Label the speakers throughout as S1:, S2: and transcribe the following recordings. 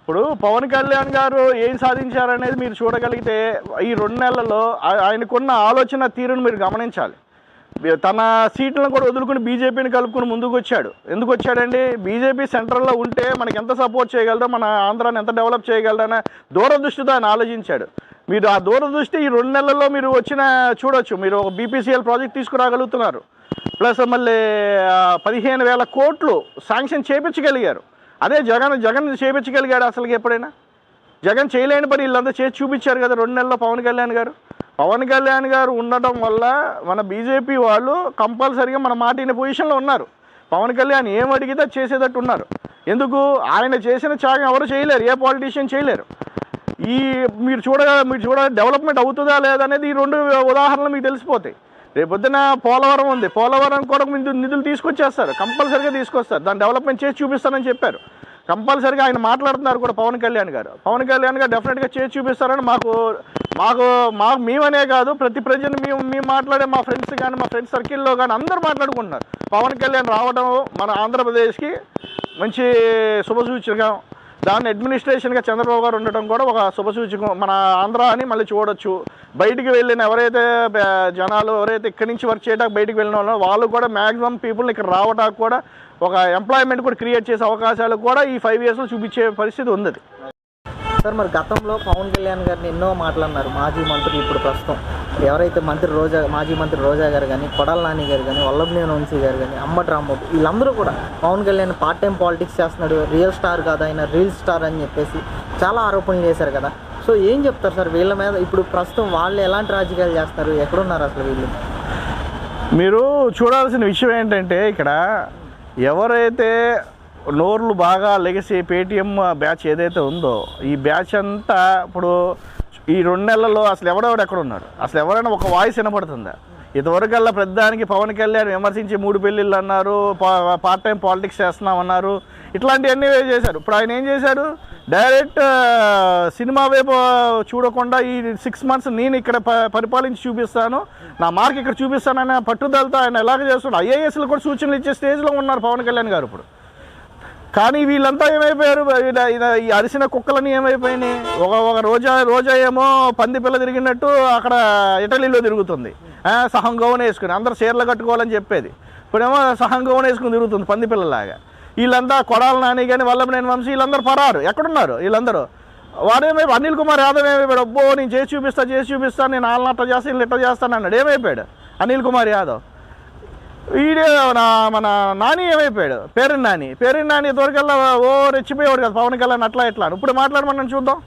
S1: ఇప్పుడు పవన్ కళ్యాణ్ గారు ఏం సాధించారనేది మీరు చూడగలిగితే ఈ 2 నెలల్లో ఆయనకున్న ఆలోచన తీరును మీరు గమనించాలి. తన సీట్లను కూడా వదులుకుని బీజేపీని కలుపుకుని ముందుకు వచ్చాడు. ఎందుకు వచ్చాడండి? బీజేపీ సెంట్రల్లో ఉంటే మనకి ఎంత సపోర్ట్ చేయగలదో, మన ఆంధ్రాని ఎంత డెవలప్ చేయగలదనే దూరదృష్టితో ఆయన ఆలోచించాడు. మీరు ఆ దూరదృష్టి ఈ 2 నెలల్లో మీరు చూడొచ్చు. మీరు ఒక బీపీసీఎల్ ప్రాజెక్ట్ తీసుకురాగలుగుతున్నారు. ప్లస్ మళ్ళీ 15,000 కోట్లు శాంక్షన్ చేయించగలిగారు. అదే జగన్ చేయించగలిగాడు అసలుకి ఎప్పుడైనా? జగన్ చేయలేని పని వీళ్ళంతా చేసి చూపించారు కదా 2 నెలల్లో పవన్ కళ్యాణ్ గారు ఉండటం వల్ల మన బీజేపీ వాళ్ళు కంపల్సరీగా మన మాట వినే పొజిషన్లో ఉన్నారు. పవన్ కళ్యాణ్ ఏం అడిగితే చేసేటట్టు ఉన్నారు. ఎందుకు? ఆయన చేసిన త్యాగం ఎవరు చేయలేరు, ఏ పాలిటీషియన్ చేయలేరు. మీరు చూడ డెవలప్మెంట్ అవుతుందా లేదా అనేది ఈ 2 ఉదాహరణలు మీకు తెలిసిపోతాయి. రేపొద్దున పోలవరం ఉంది, పోలవరం కూడా నిధులు తీసుకొచ్చేస్తారు, కంపల్సరీగా తీసుకొస్తారు. దాన్ని డెవలప్మెంట్ చేసి చూపిస్తానని చెప్పారు. కంపల్సరీగా ఆయన మాట్లాడుతున్నారు కూడా పవన్ కళ్యాణ్ గారు డెఫినెట్గా చేసి చూపిస్తారని మేమనే కాదు, ప్రతి ప్రజలు మేము మాట్లాడే మా ఫ్రెండ్స్ కానీ, మా ఫ్రెండ్స్ సర్కిల్లో కానీ అందరూ మాట్లాడుకుంటున్నారు. పవన్ కళ్యాణ్ రావడం మన ఆంధ్రప్రదేశ్కి మంచి శుభసూచకం. దాన్ని అడ్మినిస్ట్రేషన్గా చంద్రబాబు గారు ఉండటం కూడా ఒక శుభసూచకం. మన ఆంధ్ర అని మళ్ళీ చూడొచ్చు. బయటికి వెళ్ళిన ఎవరైతే జనాలు ఇక్కడి నుంచి వర్క్ చేయడానికి బయటికి వెళ్ళిన వాళ్ళు కూడా మ్యాక్సిమం పీపుల్ని ఇక్కడ రావడానికి కూడా ఒక ఎంప్లాయ్మెంట్ కూడా క్రియేట్ చేసే అవకాశాలు కూడా ఈ 5 yearsలో చూపించే పరిస్థితి ఉంది.
S2: సార్, మరి గతంలో పవన్ కళ్యాణ్ గారిని ఎన్నో మాట్లాడినారు మాజీ మంత్రులు. ఇప్పుడు ప్రస్తుతం ఎవరైతే మాజీ మంత్రి రోజా గారు కానీ, కొడాల నాని గారు కానీ, వల్లభనేని వంశీ గారు కానీ, అంబటి రాంబాబు, వీళ్ళందరూ కూడా Pawan Kalyan part time politics చేస్తున్నాడు, రియల్ స్టార్ కాదు ఆయన, రీల్ స్టార్ అని చెప్పేసి చాలా ఆరోపణలు చేశారు కదా. సో ఏం చెప్తారు సార్ వీళ్ళ మీద? ఇప్పుడు ప్రస్తుతం వాళ్ళు ఎలాంటి రాజకీయాలు చేస్తారు, ఎక్కడున్నారు అసలు వీళ్ళు?
S1: మీరు చూడాల్సిన విషయం ఏంటంటే, ఇక్కడ ఎవరైతే నోర్లు బాగా లెగసీ పేటీఎం బ్యాచ్ ఏదైతే ఉందో, ఈ బ్యాచ్ అంతా ఇప్పుడు ఈ 2 నెలల్లో అసలు ఎక్కడ ఉన్నారు? అసలు ఎవరైనా ఒక వాయిస్ వినపడుతుందా? ఇంతవరకల్లా ప్రధానికి పవన్ కళ్యాణ్ విమర్శించి 3 పెళ్ళిళ్ళు అన్నారు, పార్ట్ టైం పాలిటిక్స్ చేస్తున్నామన్నారు, ఇట్లాంటివన్నీ చేశారు. ఇప్పుడు ఆయన ఏం చేశారు? డైరెక్ట్ సినిమా వైపు చూడకుండా ఈ 6 months నేను ఇక్కడ పరిపాలించి చూపిస్తాను, నా మార్క్ ఇక్కడ చూపిస్తాననే పట్టుదలతో ఆయన ఎలాగ చేస్తున్నాడు. ఐఏఎస్లు కూడా సూచనలు ఇచ్చే స్టేజ్లో ఉన్నారు పవన్ కళ్యాణ్ గారు ఇప్పుడు. కానీ వీళ్ళంతా ఏమైపోయారు? ఈ అరిసిన కుక్కలని ఏమైపోయినాయి? ఒక రోజా ఏమో పంది పిల్ల తిరిగినట్టు అక్కడ ఇటలీలో తిరుగుతుంది, సహం గౌన్ వేసుకుని. అందరూ చీరలు కట్టుకోవాలని చెప్పేది, ఇప్పుడేమో సహం గౌన్ వేసుకుని తిరుగుతుంది పంది పిల్లలాగా. వీళ్ళంతా కొడాల నాని కానీ, వల్లభనేని వంశీ, వీళ్ళందరూ పరారు. ఎక్కడున్నారు వీళ్ళందరూ? వాడేమైపు అనిల్ కుమార్ యాదవ్ ఏమైపోయాడు? అబ్బో నేను చేసి చూపిస్తాను, నేను వాళ్ళని అట్లా చేస్తాను, వీళ్ళు ఇట్లా చేస్తాను అన్నాడు. ఏమైపోయాడు అనిల్ కుమార్ యాదవ్? వీడే మన నాని ఏమైపోయాడు? పేరు నాని దొరికల్లా రెచ్చిపోయేవాడు కదా పవన్ కళ్యాణ్ అట్లా ఇట్లా. ఇప్పుడు మాట్లాడమని చూద్దాం.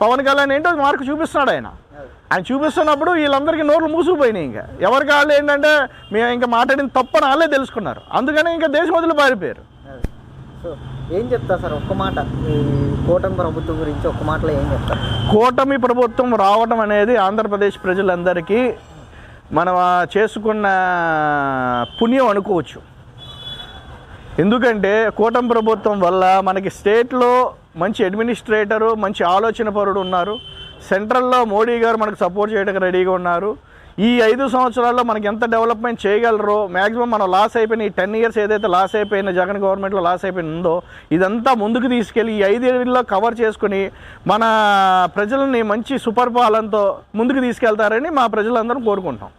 S1: పవన్ కళ్యాణ్ ఏంటో మార్కు చూపిస్తున్నాడు. ఆయన చూపిస్తున్నప్పుడు వీళ్ళందరికీ నోర్లు మూసుకుపోయినాయి. ఇంకా ఎవరికి వాళ్ళు ఏంటంటే మేము ఇంకా మాట్లాడిన తప్పని వాళ్ళే తెలుసుకున్నారు. అందుకని ఇంకా దేశం వదిలి పారిపోయారు.
S2: సో ఏం చెప్తారు సార్ ఒక్క మాట ఈ కూటమి ప్రభుత్వం గురించి? ఒక్క మాటలో ఏం చెప్తారు?
S1: కూటమి ప్రభుత్వం రావడం అనేది ఆంధ్రప్రదేశ్ ప్రజలందరికీ మనం చేసుకున్న పుణ్యం అనుకోవచ్చు. ఎందుకంటే కూటమి ప్రభుత్వం వల్ల మనకి స్టేట్లో మంచి అడ్మినిస్ట్రేటరు, మంచి ఆలోచన పరుడు ఉన్నారు. సెంట్రల్లో మోడీ గారు మనకు సపోర్ట్ చేయడానికి రెడీగా ఉన్నారు. ఈ 5 సంవత్సరాల్లో మనకి ఎంత డెవలప్మెంట్ చేయగలరో మ్యాక్సిమం మనం లాస్ అయిపోయిన ఈ 10 years ఏదైతే లాస్ అయిపోయిన జగన్ గవర్నమెంట్లో లాస్ అయిపోయిన ఉందో ఇదంతా ముందుకు తీసుకెళ్ళి ఈ 5 ఏళ్ళలో కవర్ చేసుకుని మన ప్రజలని మంచి సుపరిపాలనతో ముందుకు తీసుకెళ్తారని మా ప్రజలందరం కోరుకుంటాం.